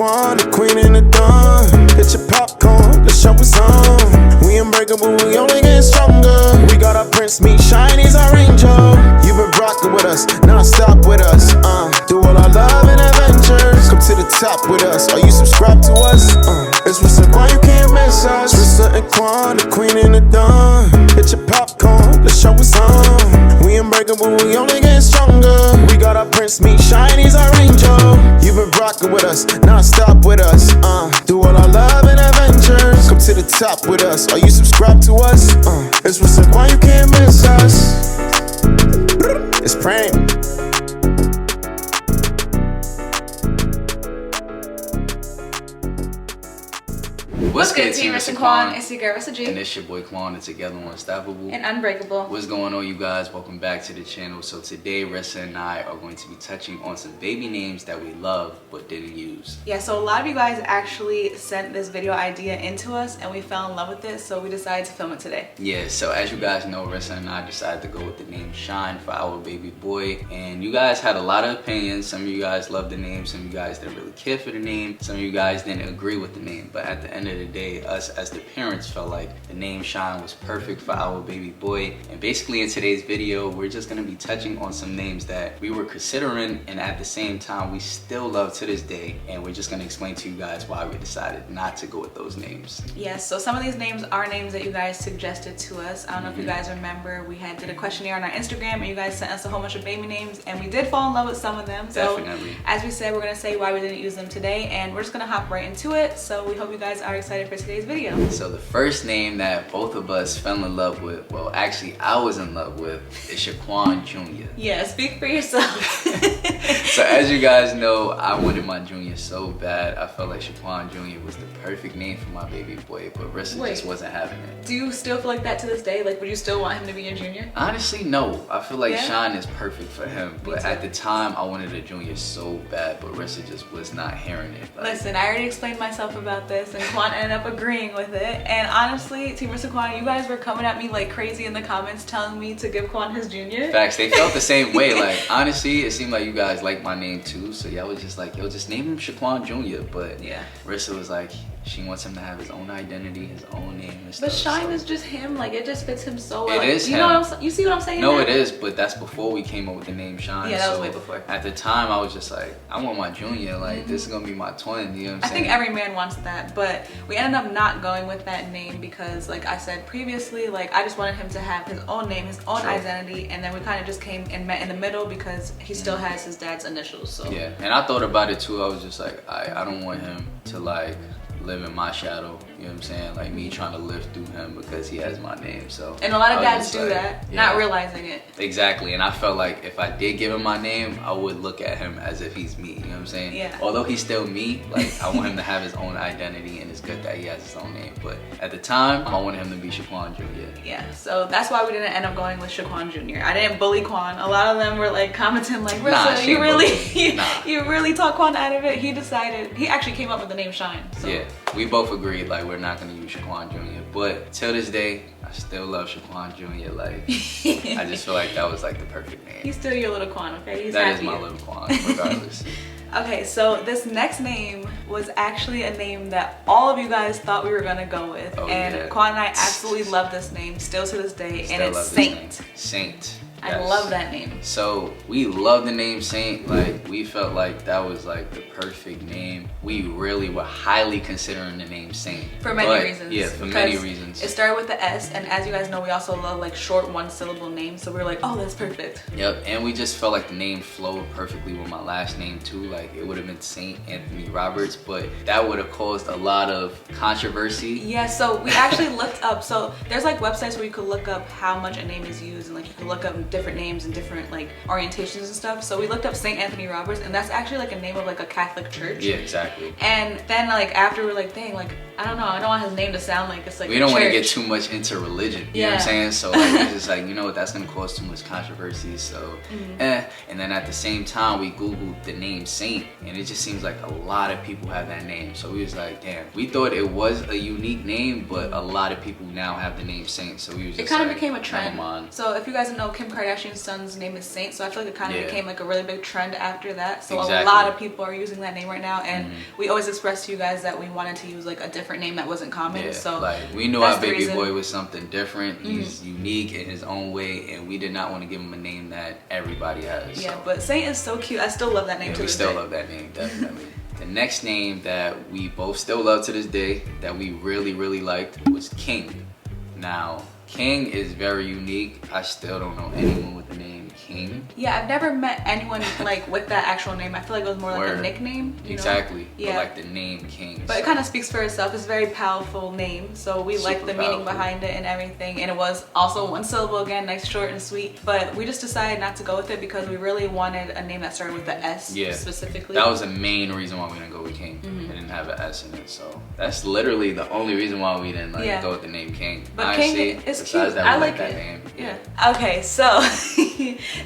Shaquan, the queen and the dawn. Get your popcorn, the show is on. We unbreakable, we only get stronger. We got our prince, meet shine, he's our angel. You been rocking with us, non-stop with us. Do all our love and adventures. Come to the top with us, are you subscribed to us? It's with Shaquan, you can't miss us. Rissa and Quan, the queen and the dawn. Get your popcorn, the show is on. We unbreakable, we only get stronger. We got our prince, meet shine, he's our angel. You been rocking with us, non-stop with us. Do all our love and adventures. Come to the top with us, are you subscribed to us? It's with Shaquan, you can't miss us. It's praying. What's good, Team Rissa Quan? It's your girl Rissa G. And it's your boy Quan, and together we're unstoppable and unbreakable. What's going on, you guys? Welcome back to the channel. So today, Rissa and I are going to be touching on some baby names that we love but didn't use. Yeah, so a lot of you guys actually sent this video idea into us and we fell in love with it, so we decided to film it today. Yeah, so as you guys know, Rissa and I decided to go with the name Shine for our baby boy. And you guys had a lot of opinions. Some of you guys loved the name, some of you guys didn't really care for the name, some of you guys didn't agree with the name. But at the end of the day, us as the parents felt like the name Shine was perfect for our baby boy. And basically in today's video, we're just going to be touching on some names that we were considering and at the same time we still love to this day, and we're just going to explain to you guys why we decided not to go with those names. Yes, so some of these names are names that you guys suggested to us. I don't know if you guys remember, we did a questionnaire on our Instagram and you guys sent us a whole bunch of baby names and we did fall in love with some of them. So definitely, as we said, we're going to say why we didn't use them today, and we're just going to hop right into it. So we hope you guys are excited for today's video. So the first name that both of us fell in love with, well actually I was in love with, is Shaquan Jr. Yeah, speak for yourself. So as you guys know, I wanted my junior so bad. I felt like Shaquan Jr. was the perfect name for my baby boy, but Rissa just wasn't having it. Do you still feel like that to this day? Like, would you still want him to be your junior? Honestly, no. I feel like Shine is perfect for him, but at the time I wanted a junior so bad, but Rissa just was not hearing it. Like, listen, I already explained myself about this and Quan ended up agreeing with it. And honestly, Team Rissa Quan, you guys were coming at me like crazy in the comments telling me to give Quan his junior. Facts, they felt the same way. Like, honestly, it seemed like you guys liked my name too, so y'all was just like, yo, just name him Shaquan Jr. But yeah, Rissa was like, she wants him to have his own identity, his own name and stuff. But Shine is just him, like it just fits him so well. It is him. You know what you see what I'm saying? No, now? It is, but that's before we came up with the name Shine. Yeah, that was way before. At the time, I was just like, I want my junior, like this is gonna be my twin, you know what I'm saying? I think every man wants that, but we ended up not going with that name because, like I said previously, like I just wanted him to have his own name, his own identity, and then we kind of just came and met in the middle because he still has his dad's initials. So yeah, and I thought about it too. I was just like, I don't want him to like live in my shadow, you know what I'm saying? Like me trying to live through him because he has my name. So and a lot of dads do that, not realizing it. Exactly, and I felt like if I did give him my name, I would look at him as if he's me, you know what I'm saying? Yeah. Although he's still me, like I want him to have his own identity, and it's good that he has his own name. But at the time, I wanted him to be Shaquan Jr. Yeah, so that's why we didn't end up going with Shaquan Jr. I didn't bully Quan. A lot of them were like commenting like, Rissa, you really talked Quan out of it. He decided, he actually came up with the name Shine. So. Yeah, we both agreed like we're not gonna use Shaquan Jr. But till this day, I still love Shaquan Jr. Like, I just feel like that was like the perfect name. He's still your little Quan, okay? He's that is my little Quan, regardless. Okay, so this next name was actually a name that all of you guys thought we were gonna go with. Quan and I absolutely love this name, still to this day, and it's Saint. Saint. I love that name. So we love the name Saint. Like we felt like that was like the perfect name. We really were highly considering the name Saint. For many reasons. Yeah, for many reasons. It started with the S, and as you guys know, we also love like short one-syllable names. So we were like, oh, that's perfect. Yep, and we just felt like the name flowed perfectly with my last name too. Like it would have been Saint Anthony Roberts, but that would have caused a lot of controversy. Yeah, so we actually looked up. So there's like websites where you could look up how much a name is used, and like you can look up different names and different like orientations and stuff. So we looked up St. Anthony Roberts, and that's actually like a name of like a Catholic church. Yeah, exactly. And then like after we were like, dang, like I don't know, I don't want his name to sound like it's like we don't want to get too much into religion, you know what I'm saying? So like we're just like, you know what, that's gonna cause too much controversy, so and then at the same time we googled the name Saint, and it just seems like a lot of people have that name. So we was like, damn, we thought it was a unique name, but a lot of people now have the name Saint. So we was just it kind of like, became a trend. So if you guys know, Kim Kardashian's son's name is Saint, so I feel like it kind of became like a really big trend after that. So Exactly. a lot of people are using that name right now, and we always expressed to you guys that we wanted to use like a different name that wasn't common. Yeah, So like we knew that's our the baby reason. boy was something different. He's unique in his own way, and we did not want to give him a name that everybody has. Yeah, so. but Saint is so cute. I still love that name to We this still day. love that name, definitely. The next name that we both still love to this day, that we really, really liked, was King. Now, King is very unique. I still don't know anyone with the name King. Yeah, I've never met anyone like with that actual name. I feel like it was more like Word. a nickname. You know? Exactly. Yeah. But like the name King. But it kind of speaks for itself. It's a very powerful name, so we like Super the meaning powerful. behind it and everything. And it was also one syllable again, nice, short, and sweet. But we just decided not to go with it because we really wanted a name that started with the S specifically. That was the main reason why we didn't go with King. It didn't have an S in it, so that's literally the only reason why we didn't go with the name King. But Honestly, King is besides cute. that, we I like that it. name. Yeah. Okay, so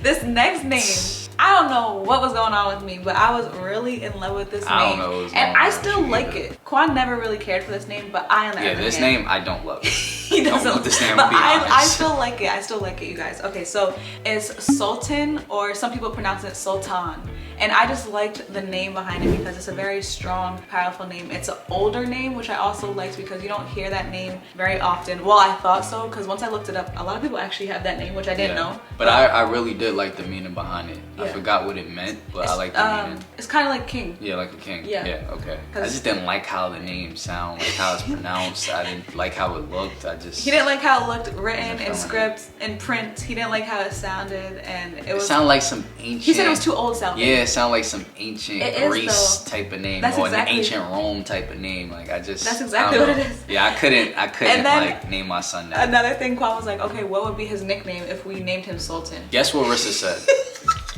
this next name, I don't know what was going on with me, but I was really in love with this name. I don't know what was and going I on still with you like either. it. Quan never really cared for this name, but I on the Yeah, other this hand, name I don't love. he Don't doesn't love this name, but to be I honest. still like it. I still like it, you guys. Okay, so it's Sultan, or some people pronounce it Sultan. And I just liked the name behind it because it's a very strong, powerful name. It's an older name, which I also liked because you don't hear that name very often. Well, I thought so, because once I looked it up, a lot of people actually have that name, which I didn't know. But I really did like the meaning behind it. I Yeah. forgot what it meant, but I like the meaning. It's kind of like King. Yeah, like a king. Yeah. Yeah, okay. I 'Cause- just didn't like how the name sound, like how it's pronounced. I didn't like how it looked. He didn't like how it looked written in Definitely. scripts, in print. He didn't like how it sounded, and it It was. sounded like some ancient. He said it was too old sounding. Yeah, it sounded like some ancient It is, Greece though. type of name, That's or exactly- an ancient Rome type of name. Like I just. That's I exactly don't what know. it is. Yeah, I couldn't And then- like name my son that. Another thing, Quan was like, okay, what would be his nickname if we named him Sultan? Guess what Rissa said?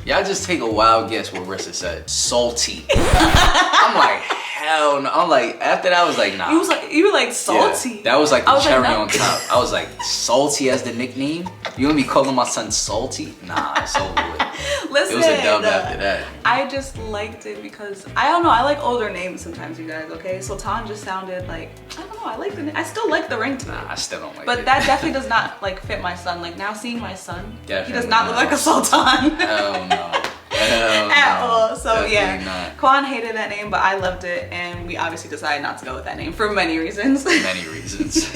Y'all just take a wild guess what Rissa said. Salty. I'm like, hell no. I'm like, after that I was like, nah. You were like salty. Yeah, that was like I the was like, cherry no. on top. I was like, salty as the nickname? You want me calling my son salty? Nah, it's over with. Listen, It was a dub after that. I just liked it because I don't know. I like older names sometimes, you guys. Okay, Sultan just sounded like I don't know. I like the name. I still like the ring to it. Nah, I still don't like But it. that definitely does not like fit my son. Like now seeing my son, he does Definitely not look not. like a sultan Hell no. Hell at no. all. So Definitely yeah, not. Quan hated that name, but I loved it, and we obviously decided not to go with that name for many reasons. Many reasons.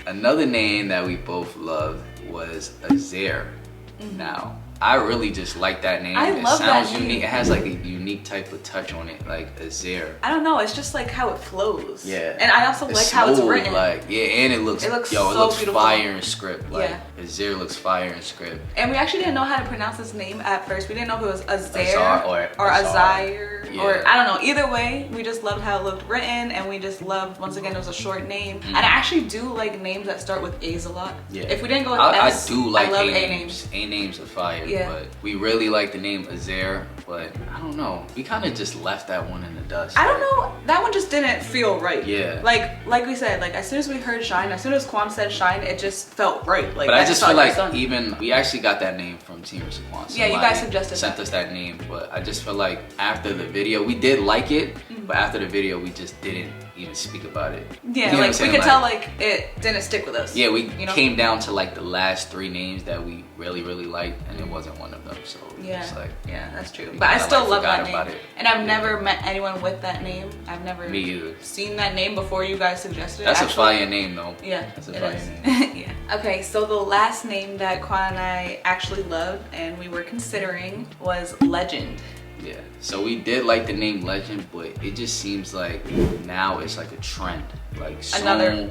Another name that we both loved was Azair. Now, I really just like that name. I It love that sounds name. unique. It has like a unique type of touch on it, like Azair. I don't know. It's just like how it flows. Yeah. And I also like how it's smooth, written. Like, yeah, and it looks It yo, looks it so looks beautiful. fire in script. Like Yeah. Azair looks fire in script. And we actually didn't know how to pronounce his name at first. We didn't know if it was Azair Azar or Azair Yeah. or I don't know. Either way, we just loved how it looked written, and we just loved, once again, it was a short name. And I actually do like names that start with A's a lot. Yeah. If we didn't go with I S, do like I love A A names. A names are fire. Yeah. But we really like the name Azair. But I don't know. We kind of just left that one in the dust. I don't know. That one just didn't feel right. Yeah. Like we said, like as soon as we heard Shine, as soon as Quan said Shine, it just felt right. Like But I that just felt feel like done. even we actually got that name from Team Shaquan. Yeah, you guys suggested sent that. us that name, but I just feel like after the video, we did like it, Mm-hmm. but after the video, we just didn't even speak about it. Yeah, You know what I'm like we saying? could tell like it didn't stick with us. Yeah, we you know? came down to like the last 3 names that we really liked, and it wasn't one of them. So Yeah, it's like yeah, that's true. we But I kinda, still like, love forgot that about name. it. And I've Yeah. never met anyone with that name. I've never Me either. seen that name before you guys suggested it. That's a actually. fire name though. Yeah, That's a it fire is. name. Yeah. Okay, so the last name that Quan and I actually loved and we were considering was Legend. Yeah. So we did like the name Legend, but it just seems like now it's like a trend. Like so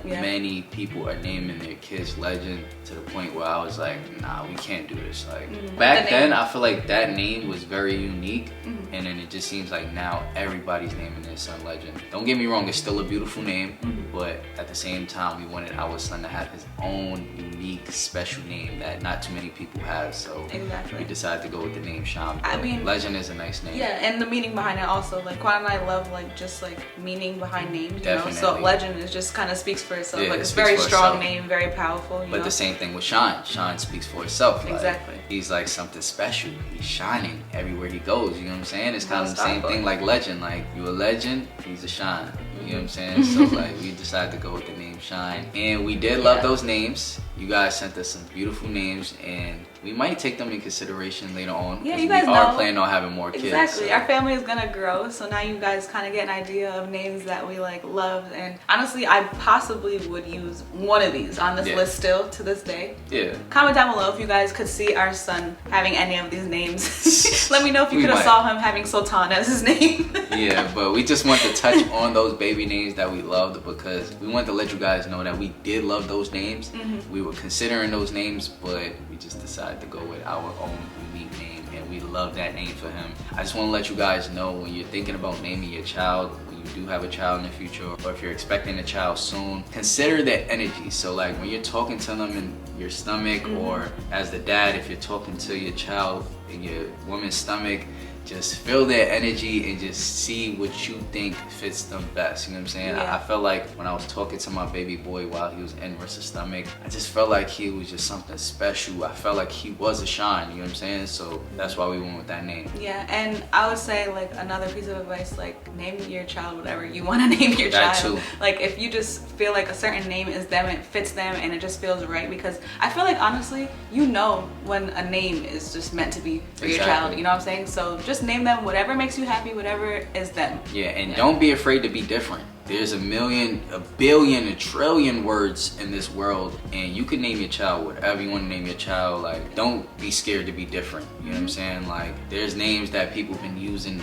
Yeah. many people are naming their kids Legend to the point where I was like, nah, we can't do this. Like back The then, name. I feel like that name was very unique, Mm-hmm. and then it just seems like now everybody's naming their son Legend. Don't get me wrong, it's still a beautiful name, Mm-hmm. but at the same time, we wanted our son to have his own unique, special name that not too many people have. So Exactly. we decided to go with the name Sean. I But mean- Legend is a nice name. Yeah, and the meaning behind it also. Like Quan and I love like just like meaning behind names, you know. So Definitely. Legend is just kind of speaks for itself. Yeah, like it it's speaks very for strong itself. name, very powerful. You But know? the same thing with Sean. Sean speaks for itself. Like, Exactly. He's like something special. He's shining everywhere he goes. You know what I'm saying? It's kind of the same Unstoppable. thing like Legend. Like you a legend, he's a shine. You You know what I'm saying? So like we decided to go with the name Shine, and we did love those names. You guys sent us some beautiful names, and we might take them in consideration later on. Yeah, you guys we are know. planning on having more kids. Exactly. So. Our family is gonna grow, so now you guys kind of get an idea of names that we like love. And honestly, I possibly would use one of these on this list still to this day. Yeah. Comment down below if you guys could see our son having any of these names. Let me know if you We could have might. saw him having Sultan as his name. Yeah, but we just want to touch on those baby names that we loved, because we want to let you guys know that we did love those names. We were considering those names, but we just decided to go with our own unique name, and we love that name for him. I just want to let you guys know, when you're thinking about naming your child, when you do have a child in the future, or if you're expecting a child soon, consider their energy. So like when you're talking to them in your stomach, or as the dad, if you're talking to your child in your woman's stomach, just feel their energy and just see what you think fits them best. You know what I'm saying? Yeah. I felt like when I was talking to my baby boy while he was in Rissa's stomach, I just felt like he was just something special. I felt like he was a Shine, you know what I'm saying? So that's why we went with that name. Yeah, and I would say like another piece of advice, like name your child whatever you want to name your That child. too. Like if you just feel like a certain name is them, it fits them, and it just feels right, because I feel like honestly, you know when a name is just meant to be for your child, you know what I'm saying? So just name them whatever makes you happy, whatever is them. Yeah, and don't be afraid to be different. There's a million, a billion, a trillion words in this world, and you can name your child whatever you want to name your child. Like, don't be scared to be different. You know what I'm saying? Like, there's names that people have been using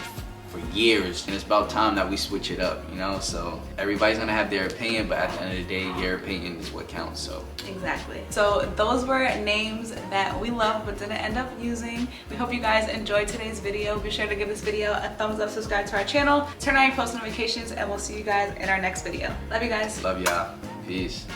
for years, and it's about time that we switch it up, you know? So everybody's gonna have their opinion, but at the end of the day, your opinion is what counts. So exactly. So those were names that we love but didn't end up using. We hope you guys enjoyed today's video. Be sure to give this video a thumbs up, subscribe to our channel, turn on your post notifications, and we'll see you guys in our next video. Love you guys. love y'all. Peace.